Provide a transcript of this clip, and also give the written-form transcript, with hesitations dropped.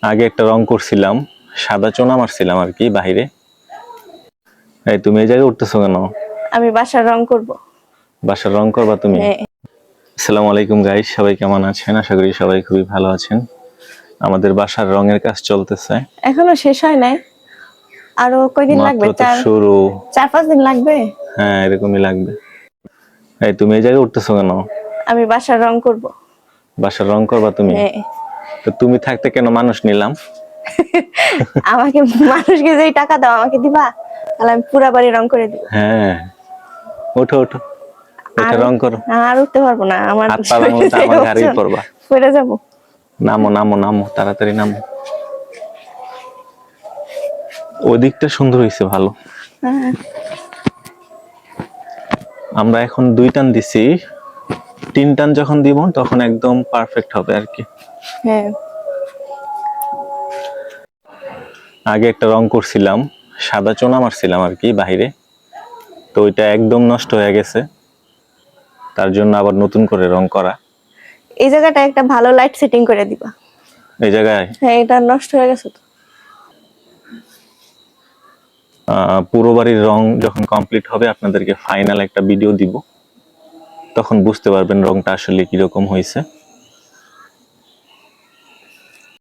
আগে একটা রং করছিলাম, সাদা চোনা মারছিলাম আর কি বাইরে। এই তুমি এই জায়গায় উঠতেছো কেন? আমি বাসার রং করব। বাসার রং করবা তুমি? হ্যাঁ। আসসালামু আলাইকুম গাইস, সবাই কেমন আছেন? আশা করি সবাই খুবই ভালো আছেন। আমাদের বাসার রঙের কাজ চলতেছে। এখনো শেষ হয় নাই, আরো কয়দিন লাগবে? মাত্র তো শুরু। 4-5 দিন লাগবে। হ্যাঁ, এরকমই লাগবে। এই তুমি এই জায়গায় উঠতেছো কেন? আমি বাসার রং করব। বাসার রং করবা তুমি? হ্যাঁ। তো তুমি থাকতে কেন মানুষ নিলাম? আমাকে মানুষকে যেই টাকা দাও আমাকে দিবা, তাহলে আমি পুরা বাড়ি রং করে দিব। হ্যাঁ, ওঠো ওঠো, আর এটা রং করো। আর উঠতে পারবো না, আমার হাত পা ভাঙলে তো আমার ঘাড়েই পড়বা। পড়ে যাব। নামো নামো নামো, তাড়াতাড়ি নামো। ওই দিকটা সুন্দর হয়েছে, ভালো। হ্যাঁ। আমরা এখন 2 টান দিছি, 3 টান যখন দিব তখন একদম পারফেক্ট হবে আর কি। হ্যাঁ। আগে একটা রং করছিলাম, সাদা চোনা মারছিলাম আর কি বাইরে। তো ওইটা একদম নষ্ট হয়ে গেছে, তার জন্য আবার নতুন করে রং করা। এই জায়গাটা একটা ভালো লাইট সেটিং করে দিবা। এই জায়গায় হ্যাঁ, এটা নষ্ট হয়ে গেছে তো। পুরো বাড়ির রং যখন কমপ্লিট হবে আপনাদেরকে ফাইনাল একটা ভিডিও দিব, তখন বুঝতে পারবেন রংটা আসলে কিরকম হয়েছে।